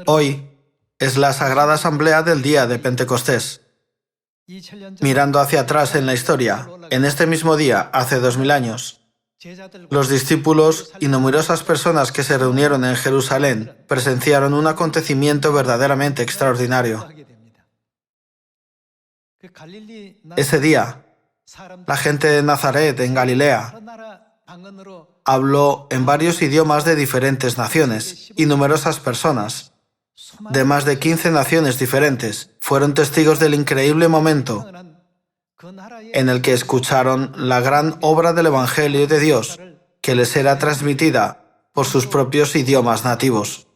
Hoy es la Sagrada Asamblea del día de Pentecostés. Mirando hacia atrás en la historia, en este mismo día, hace 2000 años, los discípulos y numerosas personas que se reunieron en Jerusalén presenciaron un acontecimiento verdaderamente extraordinario. Ese día, la gente de Nazaret, en Galilea, habló en varios idiomas de diferentes naciones y numerosas personas de más de 15 naciones diferentes fueron testigos del increíble momento en el que escucharon la gran obra del Evangelio de Dios que les era transmitida por sus propios idiomas nativos.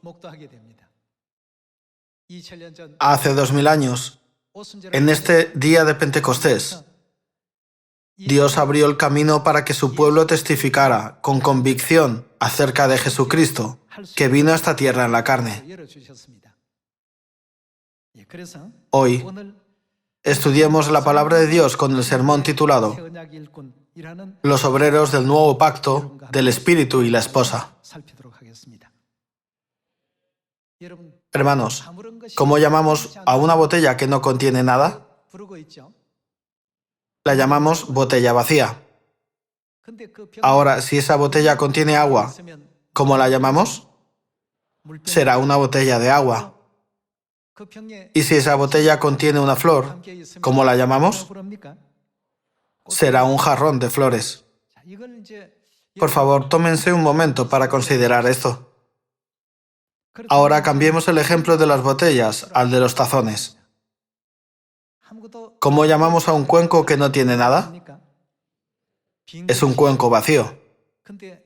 Hace 2000 años, en este día de Pentecostés, Dios abrió el camino para que su pueblo testificara con convicción acerca de Jesucristo, que vino a esta tierra en la carne. Hoy, estudiemos la palabra de Dios con el sermón titulado Los obreros del nuevo pacto del Espíritu y la esposa. Hermanos, ¿cómo llamamos a una botella que no contiene nada? La llamamos botella vacía. Ahora, si esa botella contiene agua, ¿cómo la llamamos? Será una botella de agua. Y si esa botella contiene una flor, ¿cómo la llamamos? Será un jarrón de flores. Por favor, tómense un momento para considerar esto. Ahora cambiemos el ejemplo de las botellas al de los tazones. ¿Cómo llamamos a un cuenco que no tiene nada? Es un cuenco vacío.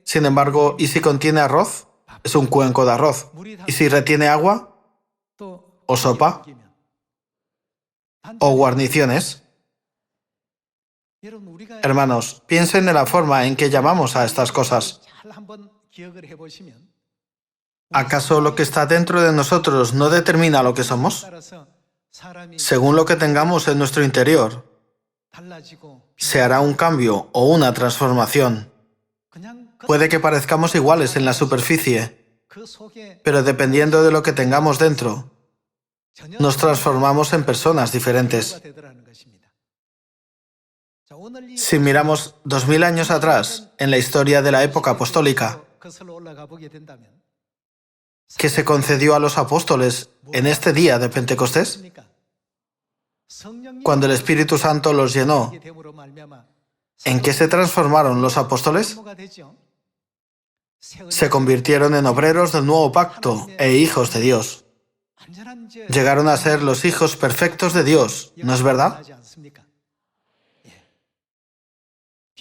Sin embargo, ¿y si contiene arroz? Es un cuenco de arroz. ¿Y si retiene agua? ¿O sopa? ¿O guarniciones? Hermanos, piensen en la forma en que llamamos a estas cosas. ¿Acaso lo que está dentro de nosotros no determina lo que somos? Según lo que tengamos en nuestro interior, se hará un cambio o una transformación. Puede que parezcamos iguales en la superficie, pero dependiendo de lo que tengamos dentro, nos transformamos en personas diferentes. Si miramos 2000 años atrás, en la historia de la época apostólica, ¿qué se concedió a los apóstoles en este día de Pentecostés? Cuando el Espíritu Santo los llenó, ¿en qué se transformaron los apóstoles? Se convirtieron en obreros del nuevo pacto e hijos de Dios. Llegaron a ser los hijos perfectos de Dios, ¿no es verdad?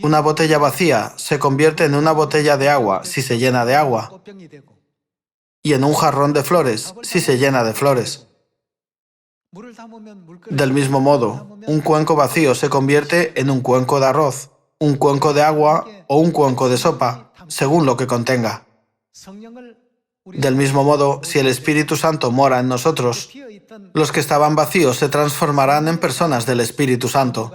Una botella vacía se convierte en una botella de agua si se llena de agua, y en un jarrón de flores si se llena de flores. Del mismo modo, un cuenco vacío se convierte en un cuenco de arroz, un cuenco de agua o un cuenco de sopa, según lo que contenga. Del mismo modo, si el Espíritu Santo mora en nosotros, los que estaban vacíos se transformarán en personas del Espíritu Santo.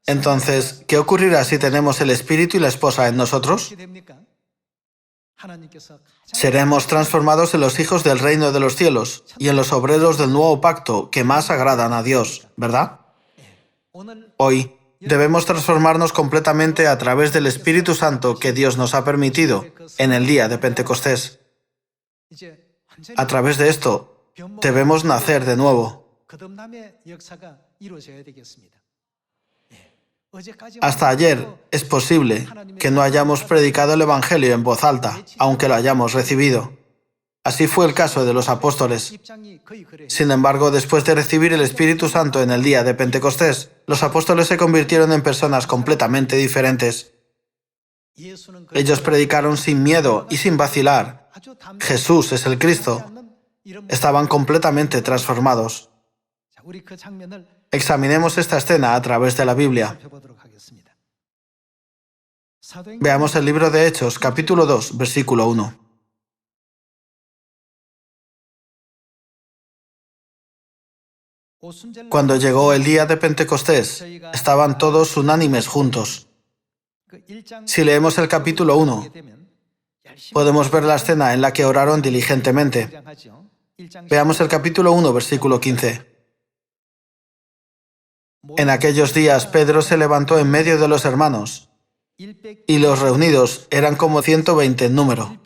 Entonces, ¿qué ocurrirá si tenemos el Espíritu y la esposa en nosotros? Seremos transformados en los hijos del reino de los cielos y en los obreros del nuevo pacto que más agradan a Dios, ¿verdad? Hoy debemos transformarnos completamente a través del Espíritu Santo que Dios nos ha permitido en el día de Pentecostés. A través de esto, debemos nacer de nuevo. Hasta ayer es posible que no hayamos predicado el Evangelio en voz alta, aunque lo hayamos recibido. Así fue el caso de los apóstoles. Sin embargo, después de recibir el Espíritu Santo en el día de Pentecostés, los apóstoles se convirtieron en personas completamente diferentes. Ellos predicaron sin miedo y sin vacilar. Jesús es el Cristo. Estaban completamente transformados. Examinemos esta escena a través de la Biblia. Veamos el libro de Hechos, capítulo 2, versículo 1. Cuando llegó el día de Pentecostés, estaban todos unánimes juntos. Si leemos el capítulo 1, podemos ver la escena en la que oraron diligentemente. Veamos el capítulo 1, versículo 15. En aquellos días Pedro se levantó en medio de los hermanos, y los reunidos eran como 120 en número.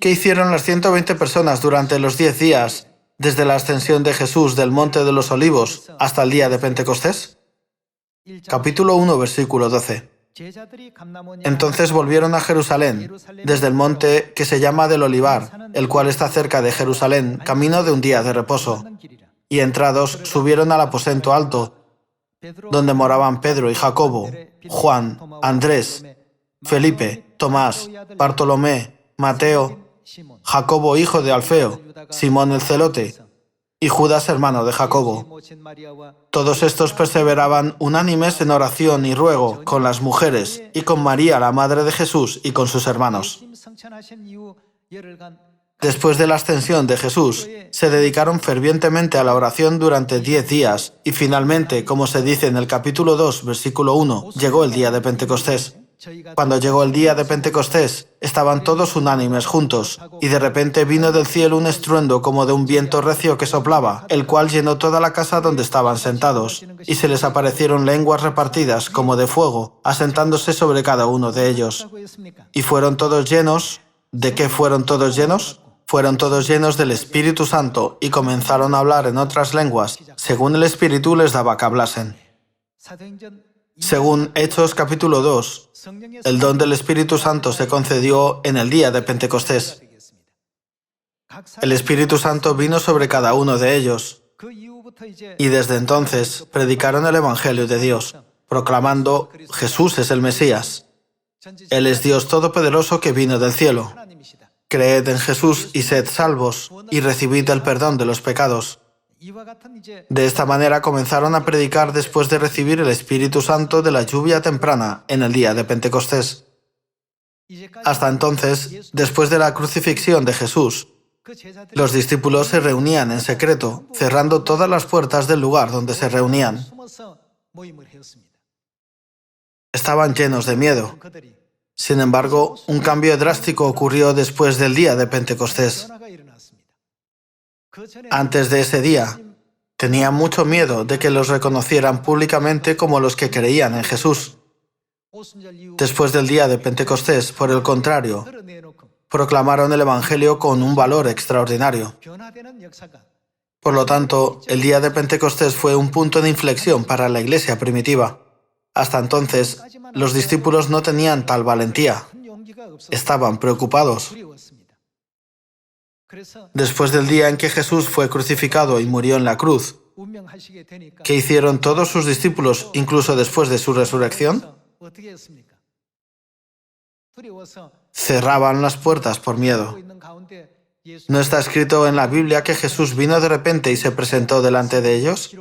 ¿Qué hicieron las 120 personas durante los 10 días desde la ascensión de Jesús del Monte de los Olivos hasta el día de Pentecostés? Capítulo 1, versículo 12. Entonces volvieron a Jerusalén, desde el monte que se llama del Olivar, el cual está cerca de Jerusalén, camino de un día de reposo. Y entrados, subieron al aposento alto, donde moraban Pedro y Jacobo, Juan, Andrés, Felipe, Tomás, Bartolomé, Mateo, Jacobo hijo de Alfeo, Simón el celote, y Judas hermano de Jacobo. Todos estos perseveraban unánimes en oración y ruego con las mujeres y con María, la madre de Jesús, y con sus hermanos. Después de la ascensión de Jesús, se dedicaron fervientemente a la oración durante 10 días y finalmente, como se dice en el capítulo 2, versículo 1, llegó el día de Pentecostés. Cuando llegó el día de Pentecostés, estaban todos unánimes juntos, y de repente vino del cielo un estruendo como de un viento recio que soplaba, el cual llenó toda la casa donde estaban sentados, y se les aparecieron lenguas repartidas como de fuego, asentándose sobre cada uno de ellos. Y fueron todos llenos. ¿De qué fueron todos llenos? Fueron todos llenos del Espíritu Santo y comenzaron a hablar en otras lenguas, según el Espíritu les daba que hablasen. Según Hechos capítulo 2, el don del Espíritu Santo se concedió en el día de Pentecostés. El Espíritu Santo vino sobre cada uno de ellos, y desde entonces predicaron el Evangelio de Dios, proclamando: Jesús es el Mesías. Él es Dios Todopoderoso que vino del cielo. Creed en Jesús y sed salvos, y recibid el perdón de los pecados. De esta manera comenzaron a predicar después de recibir el Espíritu Santo de la lluvia temprana en el día de Pentecostés. Hasta entonces, después de la crucifixión de Jesús, los discípulos se reunían en secreto, cerrando todas las puertas del lugar donde se reunían. Estaban llenos de miedo. Sin embargo, un cambio drástico ocurrió después del día de Pentecostés. Antes de ese día, tenían mucho miedo de que los reconocieran públicamente como los que creían en Jesús. Después del día de Pentecostés, por el contrario, proclamaron el Evangelio con un valor extraordinario. Por lo tanto, el día de Pentecostés fue un punto de inflexión para la iglesia primitiva. Hasta entonces, los discípulos no tenían tal valentía. Estaban preocupados. Después del día en que Jesús fue crucificado y murió en la cruz, ¿qué hicieron todos sus discípulos incluso después de su resurrección? Cerraban las puertas por miedo. ¿No está escrito en la Biblia que Jesús vino de repente y se presentó delante de ellos?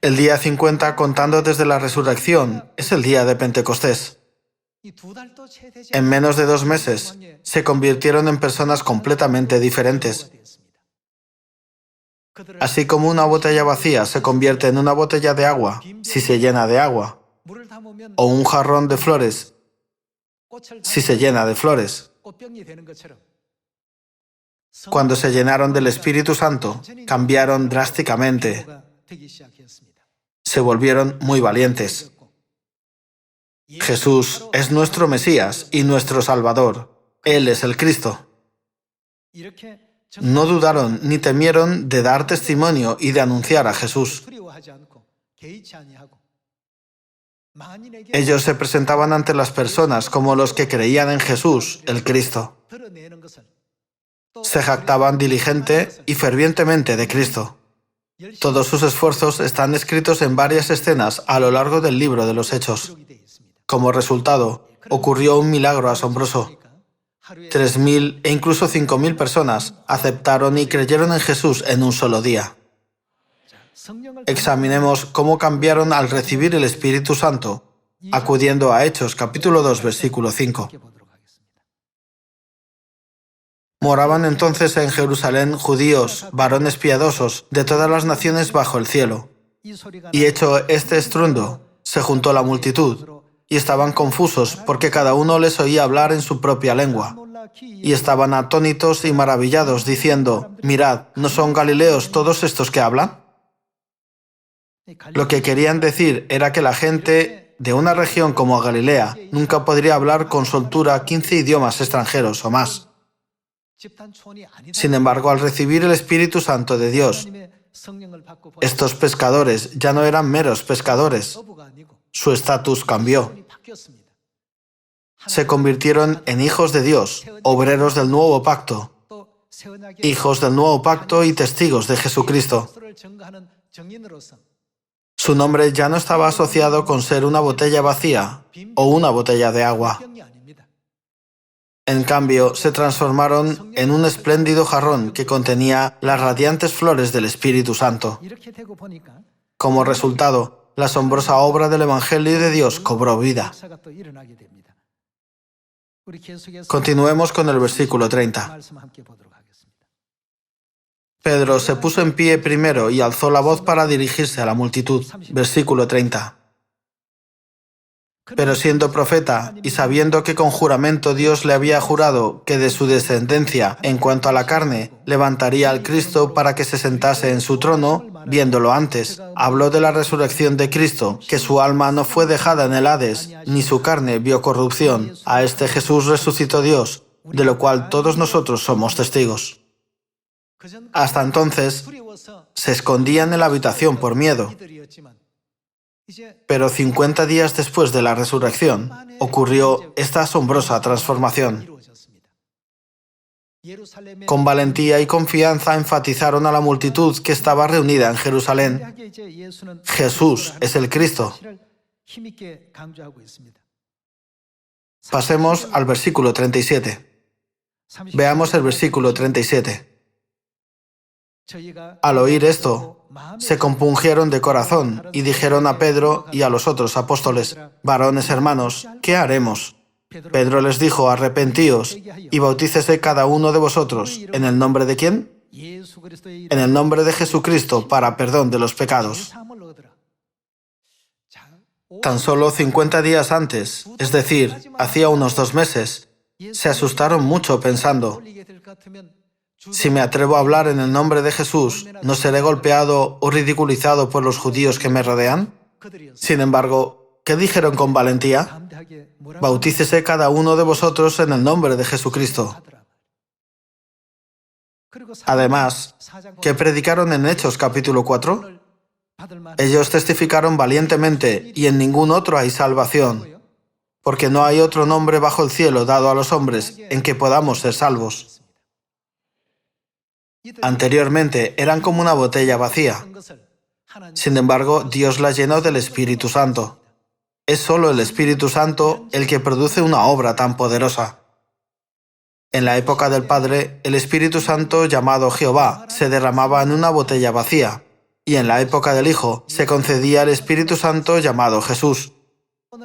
El día 50, contando desde la resurrección, es el día de Pentecostés. En menos de 2 meses, se convirtieron en personas completamente diferentes. Así como una botella vacía se convierte en una botella de agua si se llena de agua, o un jarrón de flores si se llena de flores. Cuando se llenaron del Espíritu Santo, cambiaron drásticamente. Se volvieron muy valientes. Jesús es nuestro Mesías y nuestro Salvador. Él es el Cristo. No dudaron ni temieron de dar testimonio y de anunciar a Jesús. Ellos se presentaban ante las personas como los que creían en Jesús, el Cristo. Se jactaban diligente y fervientemente de Cristo. Todos sus esfuerzos están escritos en varias escenas a lo largo del libro de los Hechos. Como resultado, ocurrió un milagro asombroso. 3.000 e incluso 5.000 personas aceptaron y creyeron en Jesús en un solo día. Examinemos cómo cambiaron al recibir el Espíritu Santo, acudiendo a Hechos capítulo 2, versículo 5. Moraban entonces en Jerusalén judíos, varones piadosos, de todas las naciones bajo el cielo. Y hecho este estruendo, se juntó la multitud, y estaban confusos porque cada uno les oía hablar en su propia lengua. Y estaban atónitos y maravillados, diciendo, «Mirad, ¿no son galileos todos estos que hablan?». Lo que querían decir era que la gente de una región como Galilea nunca podría hablar con soltura 15 idiomas extranjeros o más. Sin embargo, al recibir el Espíritu Santo de Dios, estos pescadores ya no eran meros pescadores. Su estatus cambió. Se convirtieron en hijos de Dios, obreros del nuevo pacto, hijos del nuevo pacto y testigos de Jesucristo. Su nombre ya no estaba asociado con ser una botella vacía o una botella de agua. En cambio, se transformaron en un espléndido jarrón que contenía las radiantes flores del Espíritu Santo. Como resultado, la asombrosa obra del Evangelio de Dios cobró vida. Continuemos con el versículo 30. Pedro se puso en pie primero y alzó la voz para dirigirse a la multitud. Versículo 30. Pero siendo profeta y sabiendo que con juramento Dios le había jurado que de su descendencia, en cuanto a la carne, levantaría al Cristo para que se sentase en su trono, viéndolo antes, habló de la resurrección de Cristo, que su alma no fue dejada en el Hades, ni su carne vio corrupción. A este Jesús resucitó Dios, de lo cual todos nosotros somos testigos. Hasta entonces, se escondían en la habitación por miedo. Pero 50 días después de la resurrección, ocurrió esta asombrosa transformación. Con valentía y confianza enfatizaron a la multitud que estaba reunida en Jerusalén: Jesús es el Cristo. Pasemos al versículo 37. Veamos el versículo 37. Al oír esto, se compungieron de corazón y dijeron a Pedro y a los otros apóstoles: «Varones hermanos, ¿qué haremos?». Pedro les dijo: «Arrepentíos y bautícese cada uno de vosotros. ¿En el nombre de quién? En el nombre de Jesucristo, para perdón de los pecados». Tan solo 50 días antes, es decir, hacía unos 2 meses, se asustaron mucho pensando: «Si me atrevo a hablar en el nombre de Jesús, ¿no seré golpeado o ridiculizado por los judíos que me rodean?». Sin embargo, ¿qué dijeron con valentía? «Bautícese cada uno de vosotros en el nombre de Jesucristo». Además, ¿qué predicaron en Hechos capítulo 4? Ellos testificaron valientemente: «Y en ningún otro hay salvación, porque no hay otro nombre bajo el cielo dado a los hombres en que podamos ser salvos». Anteriormente eran como una botella vacía. Sin embargo, Dios la llenó del Espíritu Santo. Es solo el Espíritu Santo el que produce una obra tan poderosa. En la época del Padre, el Espíritu Santo, llamado Jehová, se derramaba en una botella vacía, y en la época del Hijo se concedía el Espíritu Santo, llamado Jesús.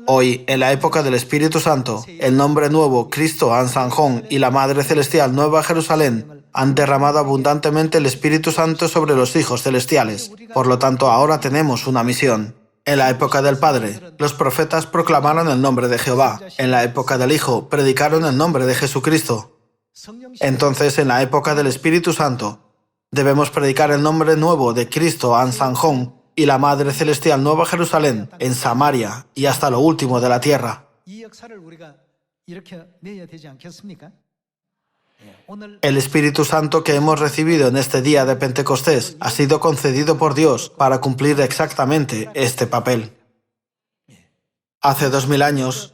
Hoy, en la época del Espíritu Santo, el nombre nuevo, Cristo Ansanjón, y la Madre Celestial, Nueva Jerusalén, han derramado abundantemente el Espíritu Santo sobre los hijos celestiales. Por lo tanto, ahora tenemos una misión. En la época del Padre, los profetas proclamaron el nombre de Jehová. En la época del Hijo, predicaron el nombre de Jesucristo. Entonces, en la época del Espíritu Santo, debemos predicar el nombre nuevo de Cristo Ansanjón y la Madre Celestial Nueva Jerusalén en Samaria y hasta lo último de la tierra. El Espíritu Santo que hemos recibido en este día de Pentecostés ha sido concedido por Dios para cumplir exactamente este papel. Hace 2000 años,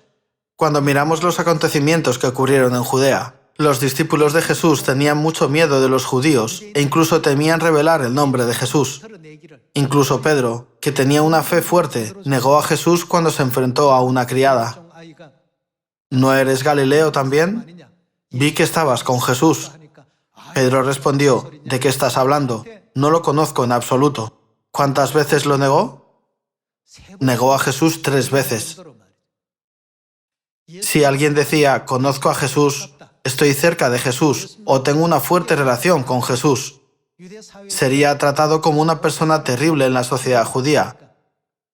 cuando miramos los acontecimientos que ocurrieron en Judea, los discípulos de Jesús tenían mucho miedo de los judíos e incluso temían revelar el nombre de Jesús. Incluso Pedro, que tenía una fe fuerte, negó a Jesús cuando se enfrentó a una criada. ¿No eres Galileo también? Vi que estabas con Jesús. Pedro respondió: ¿de qué estás hablando? No lo conozco en absoluto. ¿Cuántas veces lo negó? Negó a Jesús 3 veces. Si alguien decía: conozco a Jesús, estoy cerca de Jesús o tengo una fuerte relación con Jesús, sería tratado como una persona terrible en la sociedad judía.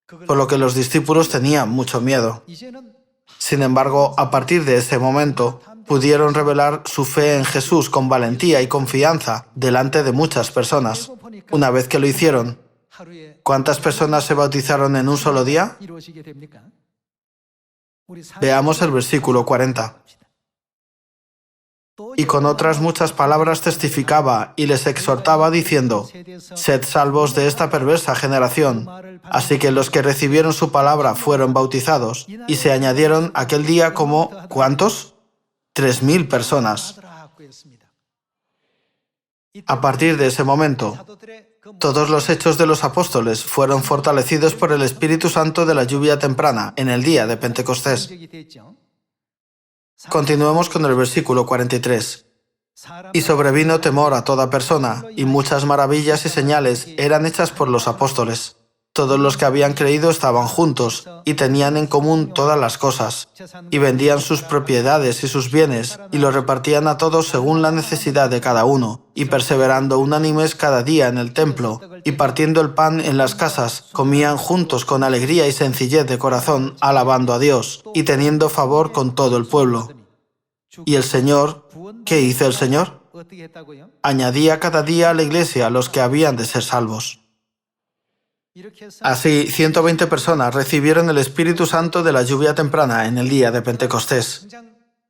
por lo que los discípulos tenían mucho miedo. Sin embargo, a partir de ese momento, pudieron revelar su fe en Jesús con valentía y confianza delante de muchas personas. Una vez que lo hicieron, ¿cuántas personas se bautizaron en un solo día? Veamos el versículo 40. Y con otras muchas palabras testificaba y les exhortaba diciendo: sed salvos de esta perversa generación. Así que los que recibieron su palabra fueron bautizados, y se añadieron aquel día como, ¿cuántos? 3.000 personas. A partir de ese momento, todos los hechos de los apóstoles fueron fortalecidos por el Espíritu Santo de la lluvia temprana en el día de Pentecostés. Continuemos con el versículo 43. Y sobrevino temor a toda persona, y muchas maravillas y señales eran hechas por los apóstoles. Todos los que habían creído estaban juntos, y tenían en común todas las cosas, y vendían sus propiedades y sus bienes, y los repartían a todos según la necesidad de cada uno, y perseverando unánimes cada día en el templo, y partiendo el pan en las casas, comían juntos con alegría y sencillez de corazón, alabando a Dios, y teniendo favor con todo el pueblo. Y el Señor, ¿qué hizo el Señor? Añadía cada día a la iglesia los que habían de ser salvos. Así, 120 personas recibieron el Espíritu Santo de la lluvia temprana en el día de Pentecostés.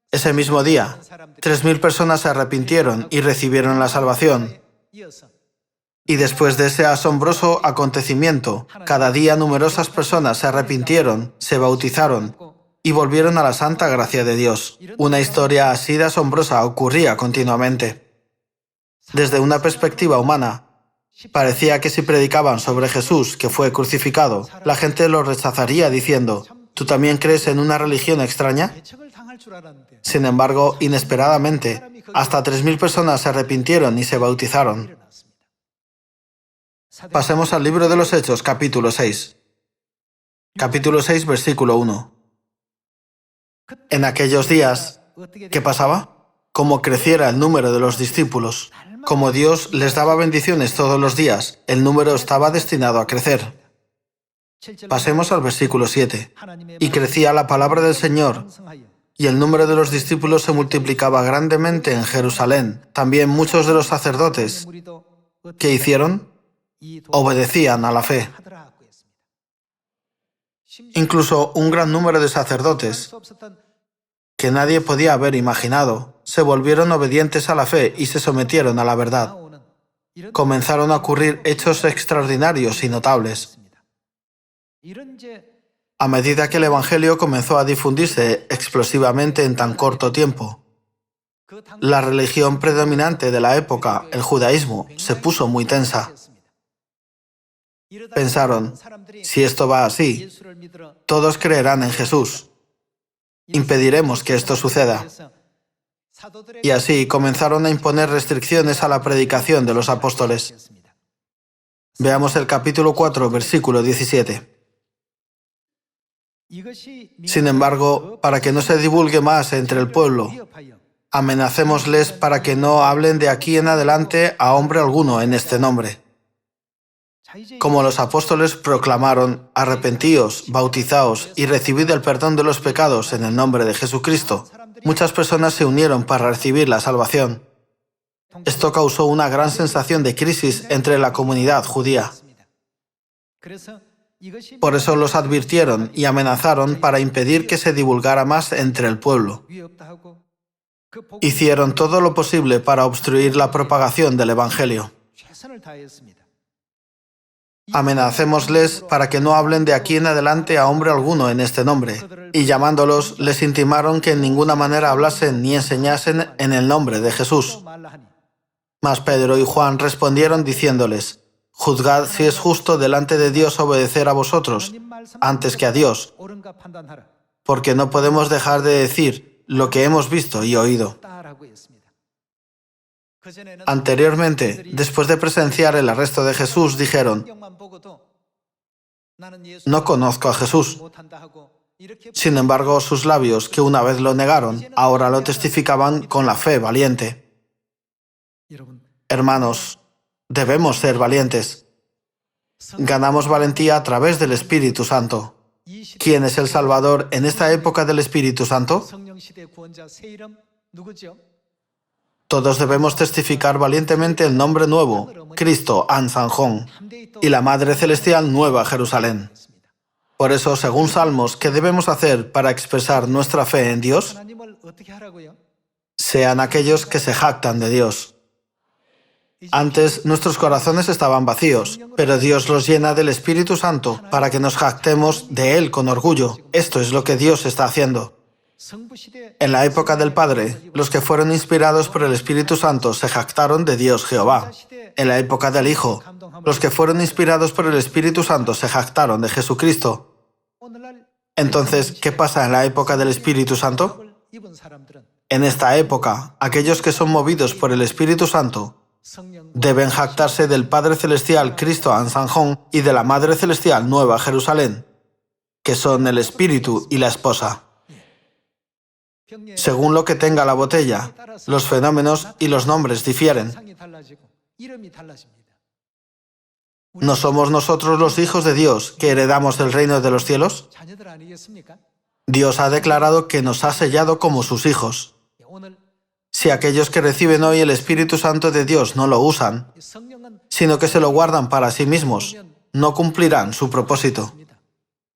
Ese mismo día, 3.000 personas se arrepintieron y recibieron la salvación. Y después de ese asombroso acontecimiento, cada día numerosas personas se arrepintieron, se bautizaron y volvieron a la santa gracia de Dios. Una historia así de asombrosa ocurría continuamente. Desde una perspectiva humana, parecía que si predicaban sobre Jesús, que fue crucificado, la gente lo rechazaría diciendo: ¿tú también crees en una religión extraña? Sin embargo, inesperadamente, hasta 3.000 personas se arrepintieron y se bautizaron. Pasemos al libro de los Hechos, capítulo 6. Capítulo 6, versículo 1. En aquellos días, ¿qué pasaba? Como creciera el número de los discípulos, como Dios les daba bendiciones todos los días, el número estaba destinado a crecer. Pasemos al versículo 7. Y crecía la palabra del Señor, y el número de los discípulos se multiplicaba grandemente en Jerusalén. También muchos de los sacerdotes, ¿qué hicieron? Obedecían a la fe. Incluso un gran número de sacerdotes, que nadie podía haber imaginado, se volvieron obedientes a la fe y se sometieron a la verdad. Comenzaron a ocurrir hechos extraordinarios y notables. A medida que el Evangelio comenzó a difundirse explosivamente en tan corto tiempo, la religión predominante de la época, el judaísmo, se puso muy tensa. Pensaron: si esto va así, todos creerán en Jesús. Impediremos que esto suceda. Y así comenzaron a imponer restricciones a la predicación de los apóstoles. Veamos el capítulo 4, versículo 17. Sin embargo, para que no se divulgue más entre el pueblo, amenacémosles para que no hablen de aquí en adelante a hombre alguno en este nombre. Como los apóstoles proclamaron: arrepentíos, bautizaos y recibid el perdón de los pecados en el nombre de Jesucristo, muchas personas se unieron para recibir la salvación. Esto causó una gran sensación de crisis entre la comunidad judía. Por eso los advirtieron y amenazaron para impedir que se divulgara más entre el pueblo. Hicieron todo lo posible para obstruir la propagación del Evangelio. Amenacémosles para que no hablen de aquí en adelante a hombre alguno en este nombre. Y llamándolos, les intimaron que en ninguna manera hablasen ni enseñasen en el nombre de Jesús. Mas Pedro y Juan respondieron diciéndoles: juzgad si es justo delante de Dios obedecer a vosotros antes que a Dios, porque no podemos dejar de decir lo que hemos visto y oído. Anteriormente, después de presenciar el arresto de Jesús, dijeron: no conozco a Jesús. Sin embargo, sus labios, que una vez lo negaron, ahora lo testificaban con la fe valiente. Hermanos, debemos ser valientes. Ganamos valentía a través del Espíritu Santo. ¿Quién es el Salvador en esta época del Espíritu Santo? Todos debemos testificar valientemente el nombre nuevo, Cristo An-Sanjón, y la Madre Celestial Nueva Jerusalén. Por eso, según Salmos, ¿qué debemos hacer para expresar nuestra fe en Dios? Sean aquellos que se jactan de Dios. Antes nuestros corazones estaban vacíos, pero Dios los llena del Espíritu Santo para que nos jactemos de Él con orgullo. Esto es lo que Dios está haciendo. En la época del Padre, los que fueron inspirados por el Espíritu Santo se jactaron de Dios Jehová. En la época del Hijo, los que fueron inspirados por el Espíritu Santo se jactaron de Jesucristo. Entonces, ¿qué pasa en la época del Espíritu Santo? En esta época, aquellos que son movidos por el Espíritu Santo deben jactarse del Padre Celestial Cristo An-Sanjón y de la Madre Celestial Nueva Jerusalén, que son el Espíritu y la Esposa. Según lo que tenga la botella, los fenómenos y los nombres difieren. ¿No somos nosotros los hijos de Dios que heredamos el reino de los cielos? Dios ha declarado que nos ha sellado como sus hijos. Si aquellos que reciben hoy el Espíritu Santo de Dios no lo usan, sino que se lo guardan para sí mismos, no cumplirán su propósito.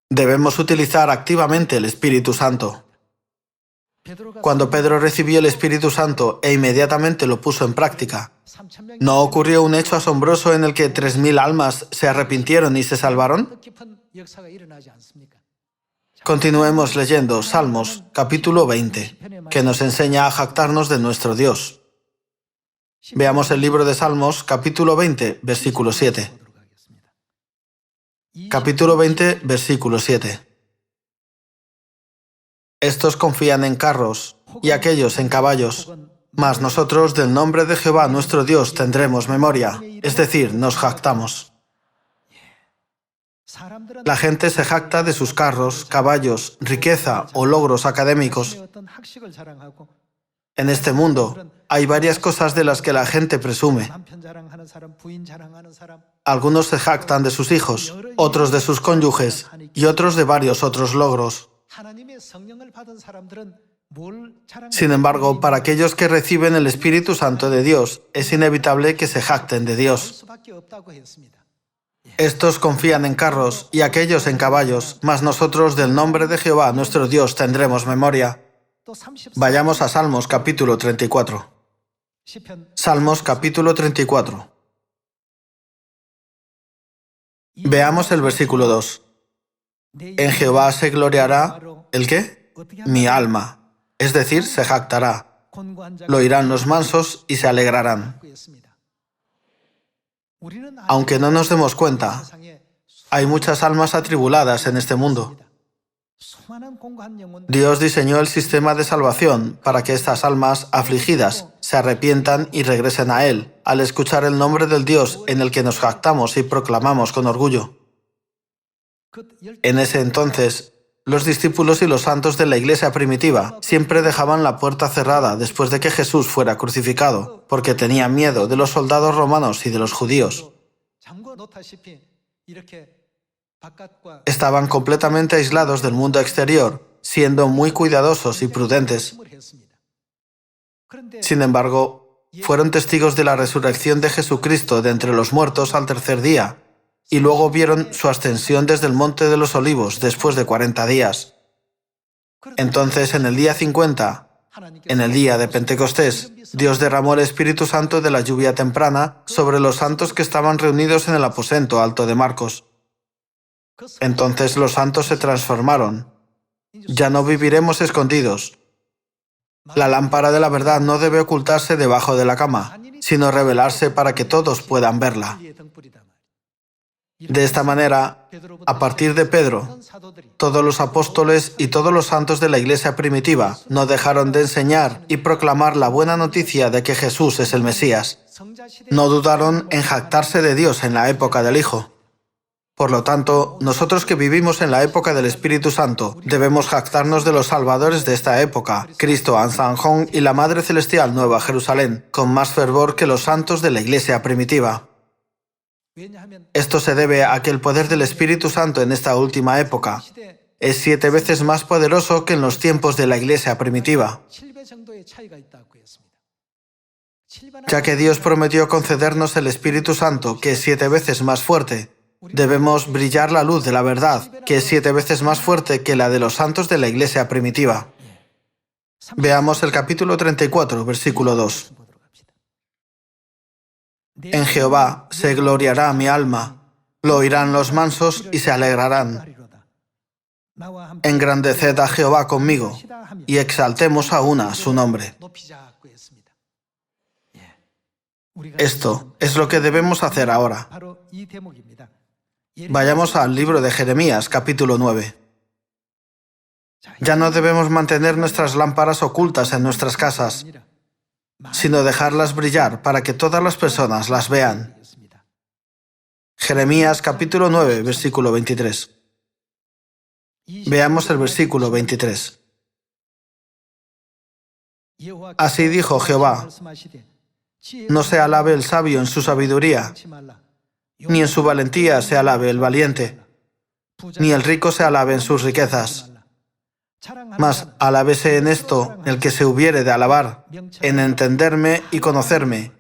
Debemos utilizar activamente el Espíritu Santo. Cuando Pedro recibió el Espíritu Santo e inmediatamente lo puso en práctica, ¿no ocurrió un hecho asombroso en el que 3.000 almas se arrepintieron y se salvaron? Continuemos leyendo Salmos, capítulo 20, que nos enseña a jactarnos de nuestro Dios. Veamos el libro de Salmos, capítulo 20, versículo 7. Capítulo 20, versículo 7. Estos confían en carros y aquellos en caballos, mas nosotros del nombre de Jehová nuestro Dios tendremos memoria, es decir, nos jactamos. La gente se jacta de sus carros, caballos, riqueza o logros académicos. En este mundo hay varias cosas de las que la gente presume. Algunos se jactan de sus hijos, otros de sus cónyuges y otros de varios otros logros. Sin embargo, para aquellos que reciben el Espíritu Santo de Dios, es inevitable que se jacten de Dios. Estos confían en carros y aquellos en caballos, mas nosotros del nombre de Jehová nuestro Dios tendremos memoria. Vayamos a Salmos capítulo 34. Salmos capítulo 34. Veamos el versículo 2. En Jehová se gloriará, ¿el qué? Mi alma, es decir, se jactará. Lo oirán los mansos y se alegrarán. Aunque no nos demos cuenta, hay muchas almas atribuladas en este mundo. Dios diseñó el sistema de salvación para que estas almas afligidas se arrepientan y regresen a Él al escuchar el nombre del Dios en el que nos jactamos y proclamamos con orgullo. En ese entonces, los discípulos y los santos de la iglesia primitiva siempre dejaban la puerta cerrada después de que Jesús fuera crucificado, porque tenían miedo de los soldados romanos y de los judíos. Estaban completamente aislados del mundo exterior, siendo muy cuidadosos y prudentes. Sin embargo, fueron testigos de la resurrección de Jesucristo de entre los muertos al tercer día, y luego vieron su ascensión desde el Monte de los Olivos después de 40 días. Entonces, en el día 50, en el día de Pentecostés, Dios derramó el Espíritu Santo de la lluvia temprana sobre los santos que estaban reunidos en el aposento alto de Marcos. Entonces los santos se transformaron. Ya no viviremos escondidos. La lámpara de la verdad no debe ocultarse debajo de la cama, sino revelarse para que todos puedan verla. De esta manera, a partir de Pedro, todos los apóstoles y todos los santos de la iglesia primitiva no dejaron de enseñar y proclamar la buena noticia de que Jesús es el Mesías. No dudaron en jactarse de Dios en la época del Hijo. Por lo tanto, nosotros que vivimos en la época del Espíritu Santo, debemos jactarnos de los salvadores de esta época, Cristo An-Sanjón y la Madre Celestial Nueva Jerusalén, con más fervor que los santos de la iglesia primitiva. Esto se debe a que el poder del Espíritu Santo en esta última época es 7 veces más poderoso que en los tiempos de la iglesia primitiva. Ya que Dios prometió concedernos el Espíritu Santo, que es 7 veces más fuerte, debemos brillar la luz de la verdad, que es 7 veces más fuerte que la de los santos de la iglesia primitiva. Veamos el capítulo 34, versículo 2. En Jehová se gloriará mi alma, lo oirán los mansos y se alegrarán. Engrandeced a Jehová conmigo y exaltemos a una su nombre. Esto es lo que debemos hacer ahora. Vayamos al libro de Jeremías, capítulo 9. Ya no debemos mantener nuestras lámparas ocultas en nuestras casas, sino dejarlas brillar para que todas las personas las vean. Jeremías, capítulo 9, versículo 23. Veamos el versículo 23. Así dijo Jehová: no se alabe el sabio en su sabiduría, ni en su valentía se alabe el valiente, ni el rico se alabe en sus riquezas. Mas alábese en esto el que se hubiere de alabar, en entenderme y conocerme,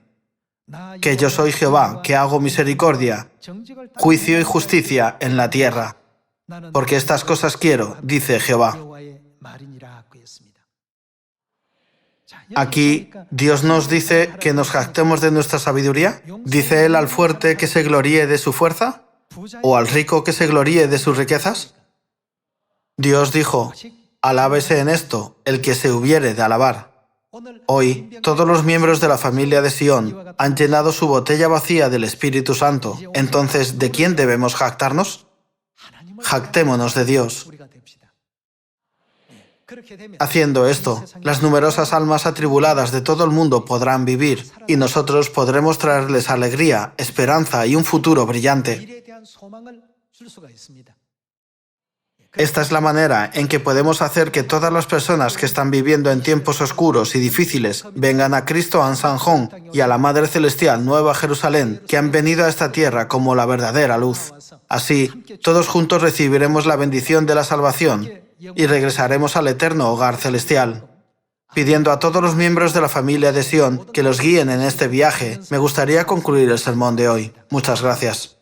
que yo soy Jehová, que hago misericordia, juicio y justicia en la tierra. Porque estas cosas quiero, dice Jehová. Aquí, Dios nos dice que nos jactemos de nuestra sabiduría. ¿Dice Él al fuerte que se gloríe de su fuerza? ¿O al rico que se gloríe de sus riquezas? Dios dijo: alábese en esto el que se hubiere de alabar. Hoy, todos los miembros de la familia de Sión han llenado su botella vacía del Espíritu Santo. Entonces, ¿de quién debemos jactarnos? Jactémonos de Dios. Haciendo esto, las numerosas almas atribuladas de todo el mundo podrán vivir, y nosotros podremos traerles alegría, esperanza y un futuro brillante. Esta es la manera en que podemos hacer que todas las personas que están viviendo en tiempos oscuros y difíciles vengan a Cristo Ansanjón y a la Madre Celestial Nueva Jerusalén, que han venido a esta tierra como la verdadera luz. Así, todos juntos recibiremos la bendición de la salvación y regresaremos al eterno hogar celestial. Pidiendo a todos los miembros de la familia de Sión que los guíen en este viaje, me gustaría concluir el sermón de hoy. Muchas gracias.